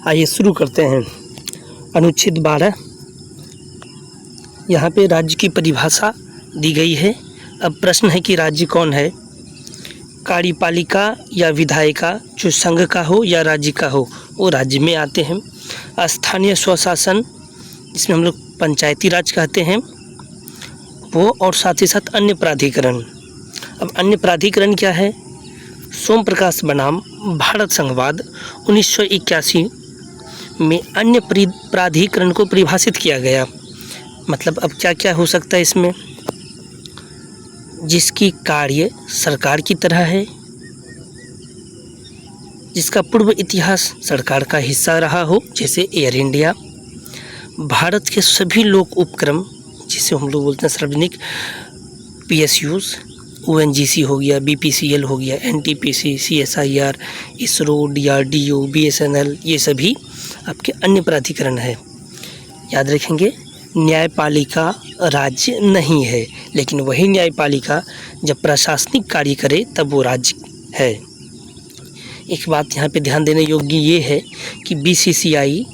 आइए शुरू करते हैं। अनुच्छेद 12, यहाँ पे राज्य की परिभाषा दी गई है। अब प्रश्न है कि राज्य कौन है। कार्यपालिका या विधायिका जो संघ का हो या राज्य का हो वो राज्य में आते हैं। स्थानीय स्वशासन जिसमें हम लोग पंचायती राज कहते हैं वो, और साथ ही साथ अन्य प्राधिकरण। अब अन्य प्राधिकरण क्या है। सोम प्रकाश बनाम भारत संघवाद 1981 में अन्य प्राधिकरण को परिभाषित किया गया। मतलब अब क्या क्या हो सकता है इसमें। जिसकी कार्य सरकार की तरह है, जिसका पूर्व इतिहास सरकार का हिस्सा रहा हो, जैसे एयर इंडिया। भारत के सभी लोक उपक्रम जिसे हम लोग बोलते हैं सार्वजनिक, PSUs, ONGC हो गया, BPCL हो गया, NTPC, CSIR, ISRO, DRDO, BSNL, ये सभी आपके अन्य प्राधिकरण है। याद रखेंगे, न्यायपालिका राज्य नहीं है, लेकिन वही न्यायपालिका जब प्रशासनिक कार्य करे तब वो राज्य है। एक बात यहाँ पे ध्यान देने योग्य ये है कि BCCI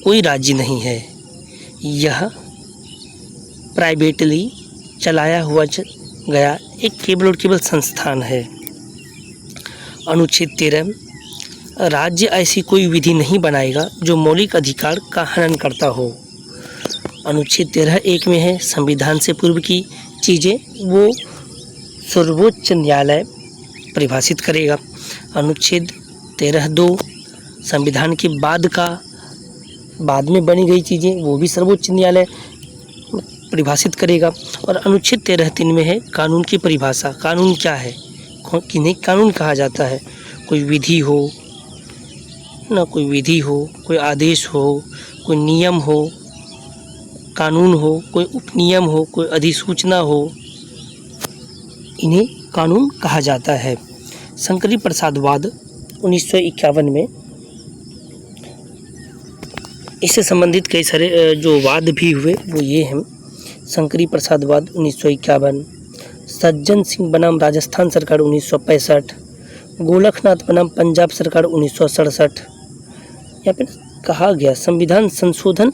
कोई राज्य नहीं है, यह प्राइवेटली चलाया हुआ गया एक केवल और केवल संस्थान है। अनुच्छेद 13, राज्य ऐसी कोई विधि नहीं बनाएगा जो मौलिक अधिकार का हनन करता हो। अनुच्छेद 13(1) में है संविधान से पूर्व की चीज़ें वो सर्वोच्च न्यायालय परिभाषित करेगा। अनुच्छेद 13(2) संविधान के बाद में बनी गई चीज़ें वो भी सर्वोच्च न्यायालय परिभाषित करेगा। और अनुच्छेद 13(3) में है कानून की परिभाषा। कानून क्या है, किन्हें कानून कहा जाता है। कोई विधि हो ना, कोई विधि हो, कोई आदेश हो, कोई नियम हो, कानून हो, कोई उपनियम हो, कोई अधिसूचना हो, इन्हें कानून कहा जाता है। शंकरी प्रसादवाद 1951 में इससे संबंधित कई सारे जो वाद भी हुए वो ये हैं। शंकरी प्रसादवाद 1951, सज्जन सिंह बनाम राजस्थान सरकार 1965, गोलखनाथ बनाम पंजाब सरकार 1967। यहाँ पे कहा गया संविधान संशोधन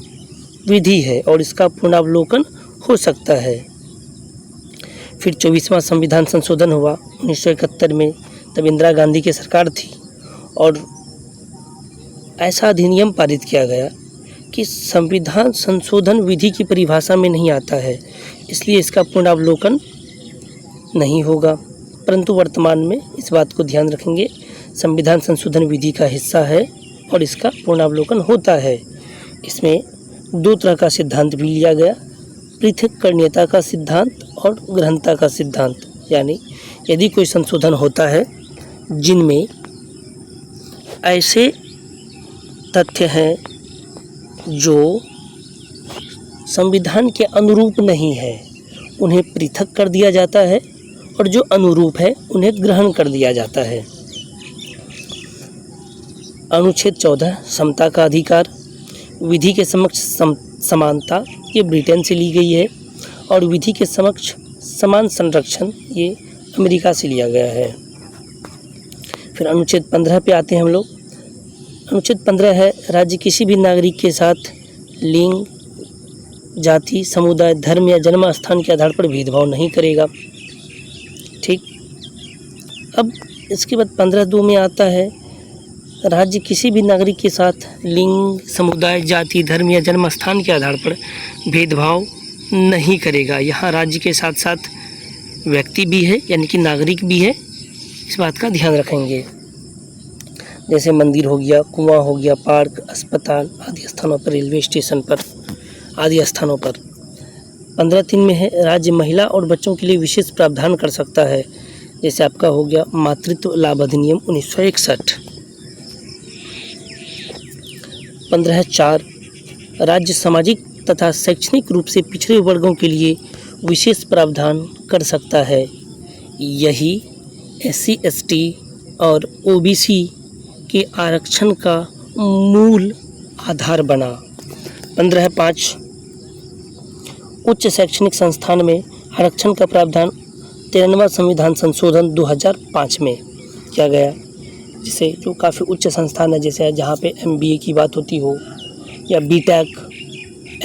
विधि है और इसका पुनरावलोकन हो सकता है। फिर 24वां संविधान संशोधन हुआ 1971 में, तब इंदिरा गांधी की सरकार थी और ऐसा अधिनियम पारित किया गया कि संविधान संशोधन विधि की परिभाषा में नहीं आता है, इसलिए इसका पुनरावलोकन नहीं होगा। परंतु वर्तमान में इस बात को ध्यान रखेंगे, संविधान संशोधन विधि का हिस्सा है और इसका पुनरावलोकन होता है। इसमें दो तरह का सिद्धांत भी लिया गया, पृथक्करणीयता का सिद्धांत और गहनता का सिद्धांत। यानी यदि कोई संशोधन होता है जिनमें ऐसे तथ्य हैं जो संविधान के अनुरूप नहीं है, उन्हें पृथक कर दिया जाता है, और जो अनुरूप है उन्हें ग्रहण कर दिया जाता है। अनुच्छेद 14 समता का अधिकार, विधि के समक्ष समानता, ये ब्रिटेन से ली गई है, और विधि के समक्ष समान संरक्षण ये अमेरिका से लिया गया है। फिर अनुच्छेद 15 पे आते हैं हम लोग। अनुच्छेद 15 है राज्य किसी भी नागरिक के साथ लिंग, जाति, समुदाय, धर्म या जन्म स्थान के आधार पर भेदभाव नहीं करेगा। ठीक। अब इसके बाद 15(2) में आता है राज्य किसी भी नागरिक के साथ लिंग, समुदाय, जाति, धर्म या जन्म स्थान के आधार पर भेदभाव नहीं करेगा। यहाँ राज्य के साथ साथ व्यक्ति भी है, यानी कि नागरिक भी है, इस बात का ध्यान रखेंगे। जैसे मंदिर हो गया, कुआं हो गया, पार्क, अस्पताल आदि स्थानों पर, रेलवे स्टेशन पर आदि स्थानों पर। 15(3) में है राज्य महिला और बच्चों के लिए विशेष प्रावधान कर सकता है। जैसे आपका हो गया मातृत्व लाभ अधिनियम 1961। 15(4) राज्य सामाजिक तथा शैक्षणिक रूप से पिछड़े वर्गों के लिए विशेष प्रावधान कर सकता है। यही SC, ST और OBC के आरक्षण का मूल आधार बना। 15(5) उच्च शैक्षणिक संस्थान में आरक्षण का प्रावधान 13वां संविधान संशोधन 2005 में किया गया। जैसे जो काफ़ी उच्च संस्थान है, जैसे जहाँ पे MBA की बात होती हो या BTech,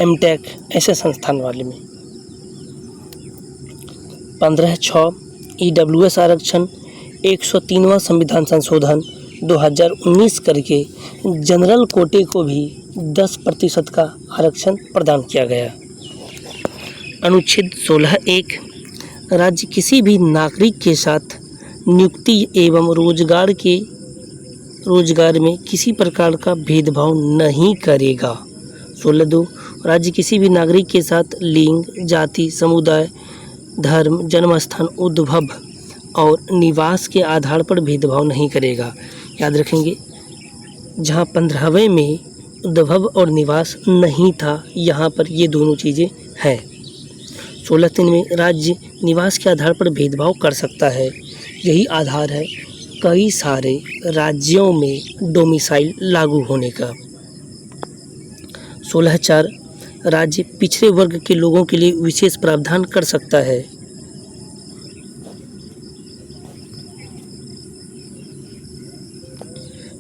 MTech, ऐसे संस्थान वाले में। 15(6) EWS आरक्षण 103वां संविधान संशोधन 2019 करके जनरल कोटे को भी 10% का आरक्षण प्रदान किया गया। अनुच्छेद 16(1) राज्य किसी भी नागरिक के साथ नियुक्ति एवं रोजगार में किसी प्रकार का भेदभाव नहीं करेगा। 16(2) राज्य किसी भी नागरिक के साथ लिंग, जाति, समुदाय, धर्म, जन्मस्थान, उद्भव और निवास के आधार पर भेदभाव नहीं करेगा। याद रखेंगे, जहाँ 15वें में उद्भव और निवास नहीं था, यहाँ पर ये दोनों चीज़ें हैं। 16(3) में राज्य निवास के आधार पर भेदभाव कर सकता है। यही आधार है कई सारे राज्यों में डोमिसाइल लागू होने का। 16(4) राज्य पिछड़े वर्ग के लोगों के लिए विशेष प्रावधान कर सकता है।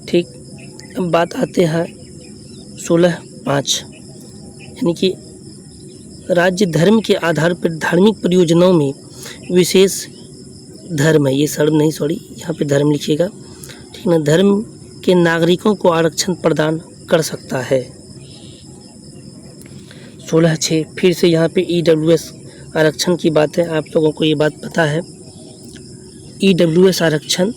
ठीक, अब बात आते हैं 16(5) यानी कि राज्य धर्म के आधार पर धार्मिक परियोजनाओं में विशेष धर्म है, ये यहाँ पे धर्म लिखिएगा, ठीक ना, धर्म के नागरिकों को आरक्षण प्रदान कर सकता है। 16(6) फिर से यहाँ पे EWS आरक्षण की बात है। आप लोगों को ये बात पता है, EWS आरक्षण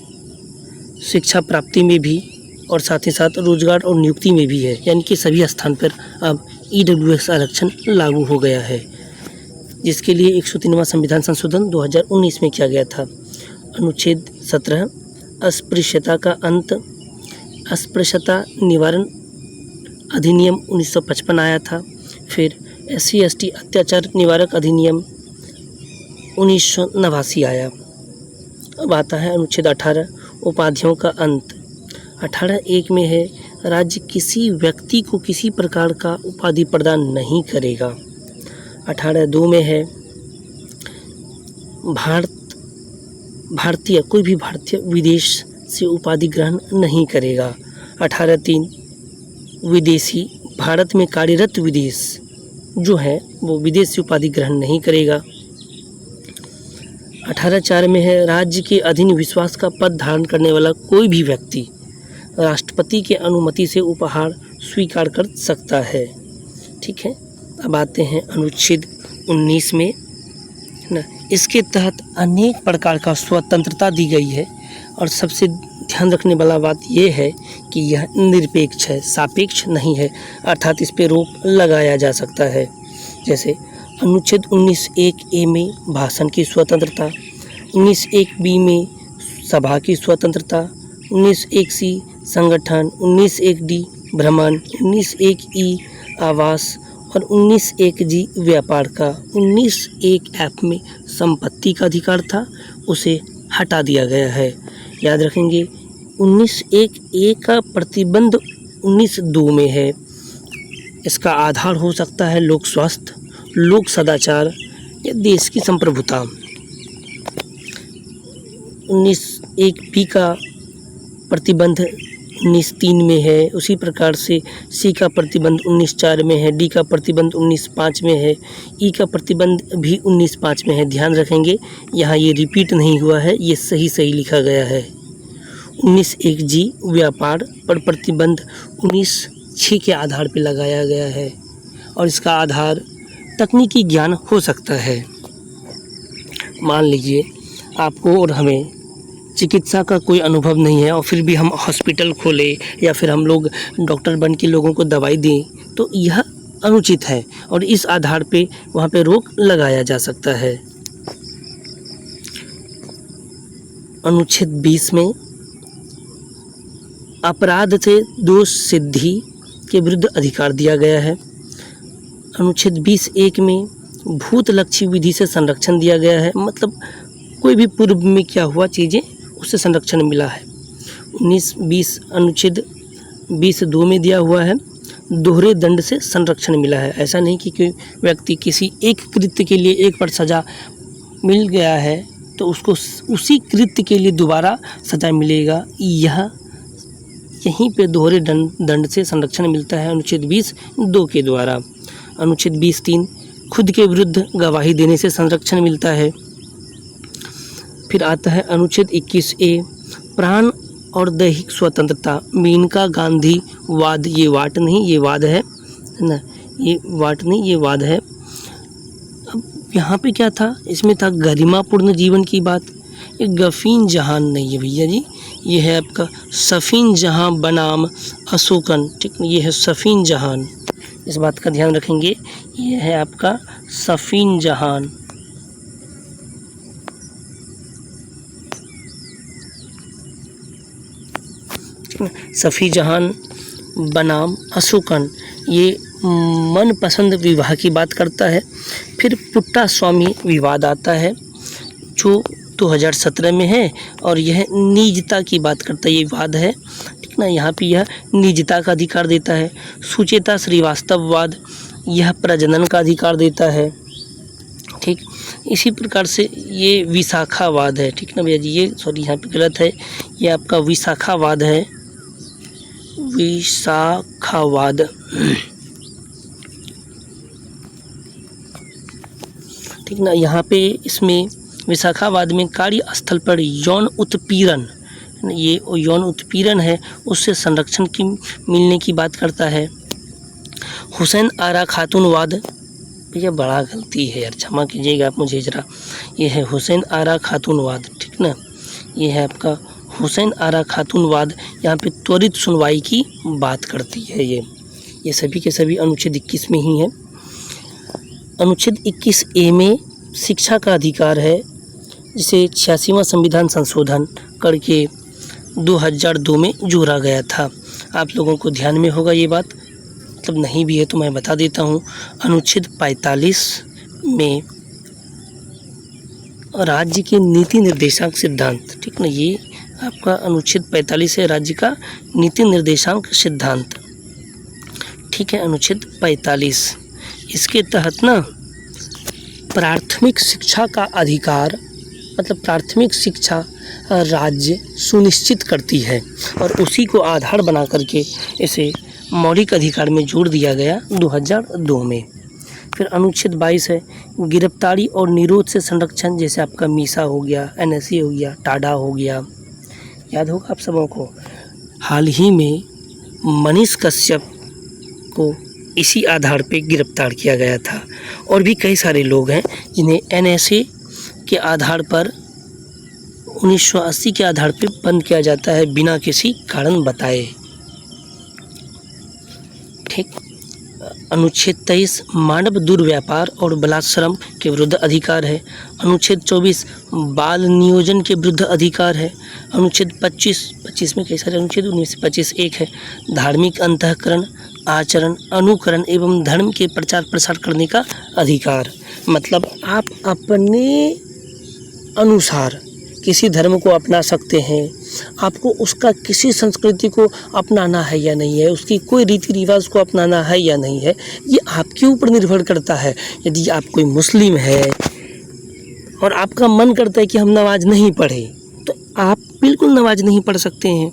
शिक्षा प्राप्ति में भी और साथ ही साथ रोजगार और नियुक्ति में भी है, यानी कि सभी स्थान पर अब EWS आरक्षण लागू हो गया है, जिसके लिए 103वां संविधान संशोधन 2019 में किया गया था। अनुच्छेद 17 अस्पृश्यता का अंत, अस्पृश्यता निवारण अधिनियम 1955 आया था। फिर SC/ST अत्याचार निवारक अधिनियम 1989 आया। अब आता है अनुच्छेद 18 उपाधियों का अंत। 18(1) में है राज्य किसी व्यक्ति को किसी प्रकार का उपाधि प्रदान नहीं करेगा। 18(2) में है कोई भी भारतीय विदेश से उपाधि ग्रहण नहीं करेगा। 18(3) विदेशी भारत में कार्यरत विदेश जो है वो विदेश से उपाधि ग्रहण नहीं करेगा। 18(4) में है राज्य के अधीन विश्वास का पद धारण करने वाला कोई भी व्यक्ति राष्ट्रपति के अनुमति से उपहार स्वीकार कर सकता है। ठीक है, अब आते हैं अनुच्छेद 19 में ना, इसके तहत अनेक प्रकार का स्वतंत्रता दी गई है और सबसे ध्यान रखने वाला बात यह है कि यह निरपेक्ष है, सापेक्ष नहीं है, अर्थात इस पे रोक लगाया जा सकता है। जैसे अनुच्छेद 19(1) में भाषण की स्वतंत्रता, 19(1) में सभा की स्वतंत्रता, 19(1) संगठन, 19(1) भ्रमण, 19(1) आवास और 19(1) व्यापार का। 19(1) में संपत्ति का अधिकार था, उसे हटा दिया गया है। याद रखेंगे 19(1) का प्रतिबंध 19(2) में है। इसका आधार हो सकता है लोक स्वास्थ्य, लोक सदाचार या देश की संप्रभुता। 19(1) का प्रतिबंध 19(3) में है। उसी प्रकार से C का प्रतिबंध 19(4) में है, D का प्रतिबंध 19(5) में है, E का प्रतिबंध भी 19(5) में है। ध्यान रखेंगे यहाँ ये रिपीट नहीं हुआ है, ये सही लिखा गया है। 19(1) व्यापार पर प्रतिबंध 19(6) के आधार पर लगाया गया है और इसका आधार तकनीकी ज्ञान हो सकता है। मान लीजिए आपको और हमें चिकित्सा का कोई अनुभव नहीं है और फिर भी हम हॉस्पिटल खोलें या फिर हम लोग डॉक्टर बन के लोगों को दवाई दें, तो यह अनुचित है और इस आधार पे वहाँ पे रोक लगाया जा सकता है। अनुच्छेद 20 में अपराध से दोष सिद्धि के विरुद्ध अधिकार दिया गया है। अनुच्छेद 20(1) में भूतलक्षी विधि से संरक्षण दिया गया है, मतलब कोई भी पूर्व में क्या हुआ चीज़ें उससे संरक्षण मिला है। 19-20 अनुच्छेद 20(2) में दिया हुआ है दोहरे दंड से संरक्षण मिला है। ऐसा नहीं कि कोई व्यक्ति किसी एक कृत्य के लिए एक बार सज़ा मिल गया है तो उसको उसी कृत्य के लिए दोबारा सज़ा मिलेगा, यह यहीं पे दोहरे दंड से संरक्षण मिलता है अनुच्छेद 20(2) के द्वारा। अनुच्छेद 20(3) खुद के विरुद्ध गवाही देने से संरक्षण मिलता है। फिर आता है अनुच्छेद 21(a) प्राण और दैहिक स्वतंत्रता। मेनका गांधी वाद, ये वाट नहीं ये वाद है ना, ये वाट नहीं ये वाद है। अब यहाँ पे क्या था, इसमें था गरिमापूर्ण जीवन की बात। ये गफीन जहान नहीं है भैया जी, ये है आपका सफ़ीन जहां बनाम अशोकन, ठीक है, ये है सफ़ीन जहान, इस बात का ध्यान रखेंगे। ये है आपका सफ़ीन जहान। सफ़ी जहान बनाम अशोकन, ये मनपसंद विवाह की बात करता है। फिर पुट्टा स्वामी विवाद आता है जो 2017 में है और यह निजता की बात करता है, ये विवाद है, ठीक ना। यहाँ पे यह निजता का अधिकार देता है। सुचेता श्रीवास्तववाद, यह प्रजनन का अधिकार देता है, ठीक। इसी प्रकार से ये विशाखावाद है, ठीक ना भैया जी, ये सॉरी यहाँ पे गलत है, ये आपका विशाखावाद है, विशाखावाद, ठीक ना। यहाँ पे इसमें विशाखावाद में कार्यस्थल पर यौन उत्पीड़न, ये यौन उत्पीड़न है उससे संरक्षण की मिलने की बात करता है। हुसैन आरा खातूनवाद, भैया बड़ा गलती है यार, क्षमा कीजिएगा आप मुझे जरा, ये है हुसैन आरा खातूनवाद, ठीक ना। ये है आपका हुसैन आरा खातूनवाद, यहाँ पे त्वरित सुनवाई की बात करती है। ये सभी के सभी अनुच्छेद 21 में ही है। अनुच्छेद 21(a) में शिक्षा का अधिकार है, जिसे 86वां संविधान संशोधन करके 2002 में जोड़ा गया था। आप लोगों को ध्यान में होगा ये बात, मतलब नहीं भी है तो मैं बता देता हूँ। अनुच्छेद 45 में राज्य के नीति निर्देशांक सिद्धांत, ठीक ना, ये आपका अनुच्छेद 45 है, राज्य का नीति निर्देशांक सिद्धांत, ठीक है। अनुच्छेद 45 इसके तहत ना प्राथमिक शिक्षा का अधिकार, मतलब प्राथमिक शिक्षा राज्य सुनिश्चित करती है और उसी को आधार बना करके इसे मौलिक अधिकार में जोड़ दिया गया 2002 में। फिर अनुच्छेद 22 है गिरफ्तारी और निरोध से संरक्षण, जैसे आपका मीसा हो गया, NSA हो गया, टाडा हो गया, याद होगा आप सबों को। हाल ही में मनीष कश्यप को इसी आधार पे गिरफ्तार किया गया था और भी कई सारे लोग हैं जिन्हें NSA के आधार पर 1980 के आधार पे बंद किया जाता है बिना किसी कारण बताए, ठीक। अनुच्छेद 23 मानव दुर्व्यापार और बलात्श्रम के विरुद्ध अधिकार है। अनुच्छेद 24 बाल नियोजन के विरुद्ध अधिकार है। अनुच्छेद 25 में कई सारे अनुच्छेद, उनमें से 25 एक है धार्मिक अंतःकरण, आचरण, अनुकरण एवं धर्म के प्रचार प्रसार करने का अधिकार। मतलब आप अपने अनुसार किसी धर्म को अपना सकते हैं, आपको उसका किसी संस्कृति को अपनाना है या नहीं है, उसकी कोई रीति रिवाज को अपनाना है या नहीं है, ये आपके ऊपर निर्भर करता है। यदि आप कोई मुस्लिम है और आपका मन करता है कि हम नमाज नहीं पढ़े, तो आप बिल्कुल नमाज नहीं पढ़ सकते हैं,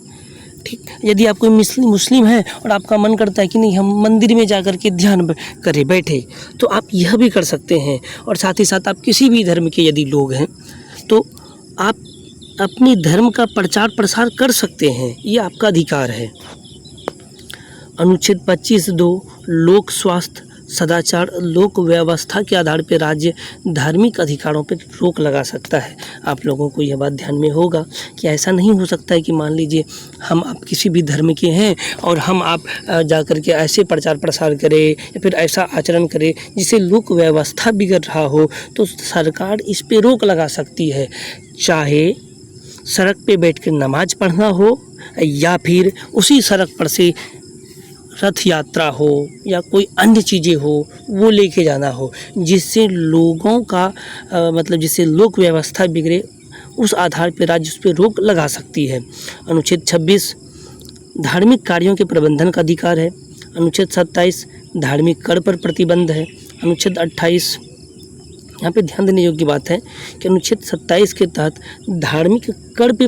ठीक। यदि आप कोई मुस्लिम है और आपका मन करता है कि नहीं हम मंदिर में जाकर के ध्यान करें बैठे, तो आप यह भी कर सकते हैं। और साथ ही साथ आप किसी भी धर्म के यदि लोग हैं तो आप अपने धर्म का प्रचार प्रसार कर सकते हैं, ये आपका अधिकार है। अनुच्छेद 25(2) लोक स्वास्थ्य, सदाचार, लोक व्यवस्था के आधार पर राज्य धार्मिक अधिकारों पर रोक लगा सकता है। आप लोगों को यह बात ध्यान में होगा कि ऐसा नहीं हो सकता है कि मान लीजिए हम आप किसी भी धर्म के हैं और हम आप जाकर के ऐसे प्रचार प्रसार करें या फिर ऐसा आचरण करें जिससे लोक व्यवस्था बिगड़ रहा हो, तो सरकार इस पे रोक लगा सकती है। चाहे सड़क पे बैठकर नमाज पढ़ना हो या फिर उसी सड़क पर से रथ यात्रा हो या कोई अन्य चीज़ें हो वो लेके जाना हो, जिससे लोगों का मतलब जिससे लोक व्यवस्था बिगड़े, उस आधार पर राज्य उस पर रोक लगा सकती है। अनुच्छेद 26 धार्मिक कार्यों के प्रबंधन का अधिकार है। अनुच्छेद 27 धार्मिक कर पर प्रतिबंध है। अनुच्छेद 28 यहाँ पे ध्यान देने योग्य बात है कि अनुच्छेद 27 के तहत धार्मिक कर पे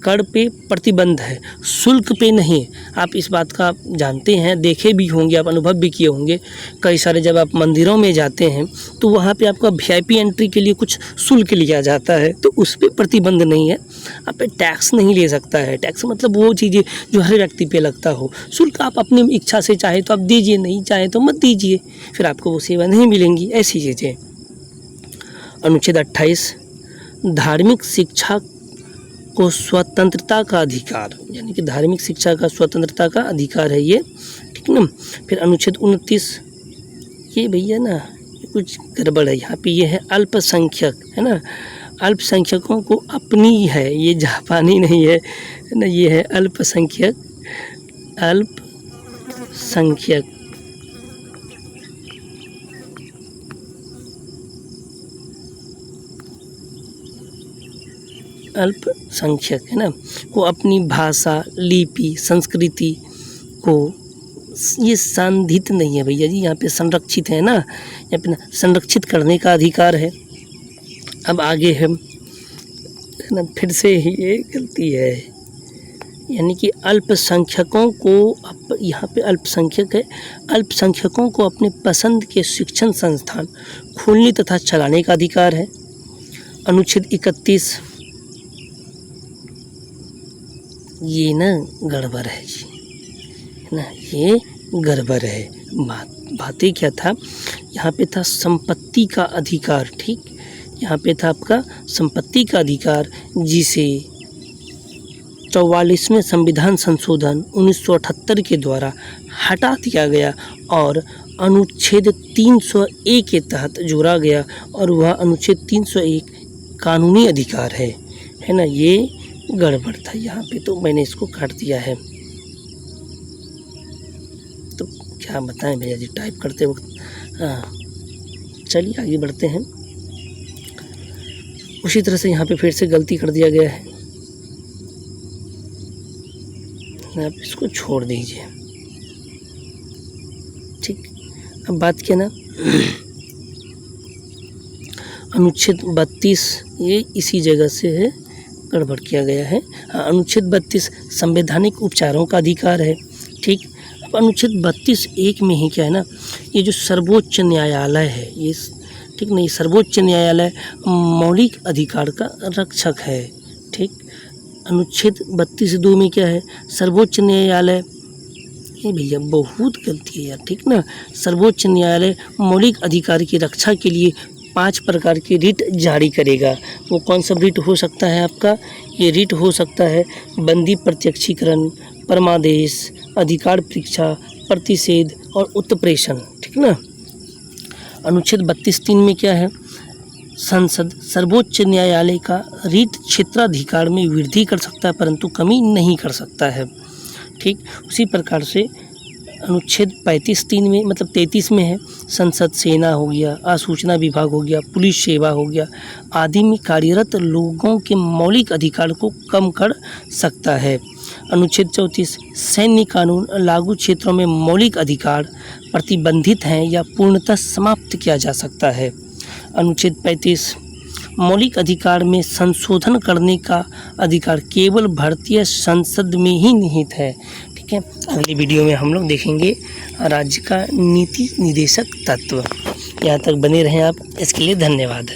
कर पे प्रतिबंध है, शुल्क पे नहीं। आप इस बात का जानते हैं, देखे भी होंगे, आप अनुभव भी किए होंगे। कई सारे जब आप मंदिरों में जाते हैं तो वहाँ पे आपका वीआईपी एंट्री के लिए कुछ शुल्क लिया जाता है, तो उस पर प्रतिबंध नहीं है। आप पे टैक्स नहीं ले सकता है। टैक्स मतलब वो चीज़ें जो हर व्यक्ति पे लगता हो। शुल्क आप अपनी इच्छा से चाहे तो आप दीजिए, नहीं चाहे तो मत दीजिए, फिर आपको वो सेवा नहीं मिलेंगी, ऐसी चीज़ें। अनुच्छेद 28 धार्मिक शिक्षा को स्वतंत्रता का अधिकार, यानी कि धार्मिक शिक्षा का स्वतंत्रता का अधिकार है ये, ठीक ना। फिर अनुच्छेद 29, ये भैया ना कुछ गड़बड़ है यहाँ पे, ये है अल्पसंख्यक, है ना। अल्पसंख्यकों को अपनी है, ये जापानी नहीं है ना, ये है अल्पसंख्यक। अल्पसंख्यक अल्पसंख्यक, है ना, को अपनी भाषा, लिपि, संस्कृति को, ये संरक्षित नहीं है भैया जी, यहाँ पे संरक्षित है ना, यहाँ पे संरक्षित करने का अधिकार है। अब आगे है ना, फिर से ये गलती है, यानी कि अल्पसंख्यकों को, यहाँ पे अल्पसंख्यक है, अल्पसंख्यकों को अपने पसंद के शिक्षण संस्थान खोलने तथा चलाने का अधिकार है। अनुच्छेद 31, ये ना गड़बड़ है जी, है ना, ये गड़बड़ है। बातें क्या था, यहाँ पे था संपत्ति का अधिकार, ठीक, यहाँ पे था आपका संपत्ति का अधिकार, जिसे 44वें संविधान संशोधन 1978 के द्वारा हटा दिया गया और अनुच्छेद 301 के तहत जोड़ा गया, और वह अनुच्छेद 301 कानूनी अधिकार है ना। ये गड़बड़ था यहाँ पे, तो मैंने इसको काट दिया है। तो क्या बताएं भैया जी, टाइप करते वक्त। चलिए आगे बढ़ते हैं। उसी तरह से यहाँ पे फिर से गलती कर दिया गया है, आप इसको छोड़ दीजिए, ठीक। अब बात क्या ना, अनुच्छेद 32, ये इसी जगह से है, गड़बड़ किया गया है। अनुच्छेद 32 संवैधानिक उपचारों का अधिकार है, ठीक। अब अनुच्छेद 32(1) में ही क्या है ना, ये जो सर्वोच्च न्यायालय है, ये ठीक नहीं, सर्वोच्च न्यायालय मौलिक अधिकार का रक्षक है, ठीक। अनुच्छेद 32(2) में क्या है, सर्वोच्च न्यायालय, ये भैया बहुत गलती है यार, ठीक ना। सर्वोच्च न्यायालय मौलिक अधिकार की रक्षा के लिए 5 प्रकार की रिट जारी करेगा। वो कौन सा रिट हो सकता है आपका, ये रिट हो सकता है बंदी प्रत्यक्षीकरण, परमादेश, अधिकार परीक्षा, प्रतिषेध और उत्प्रेषण, ठीक ना। अनुच्छेद 32(3) में क्या है, संसद सर्वोच्च न्यायालय का रिट क्षेत्राधिकार में वृद्धि कर सकता है परंतु कमी नहीं कर सकता है, ठीक। उसी प्रकार से अनुच्छेद 35(3) में, मतलब 33 में है, संसद, सेना हो गया, आसूचना विभाग हो गया, पुलिस सेवा हो गया आदि में कार्यरत लोगों के मौलिक अधिकार को कम कर सकता है। अनुच्छेद 34 सैन्य कानून लागू क्षेत्रों में मौलिक अधिकार प्रतिबंधित हैं या पूर्णतः समाप्त किया जा सकता है। अनुच्छेद 35 मौलिक अधिकार में संशोधन करने का अधिकार केवल भारतीय संसद में ही निहित है, ठीक है। अगली वीडियो में हम लोग देखेंगे राज्य का नीति निदेशक तत्व। यहाँ तक बने रहें आप, इसके लिए धन्यवाद।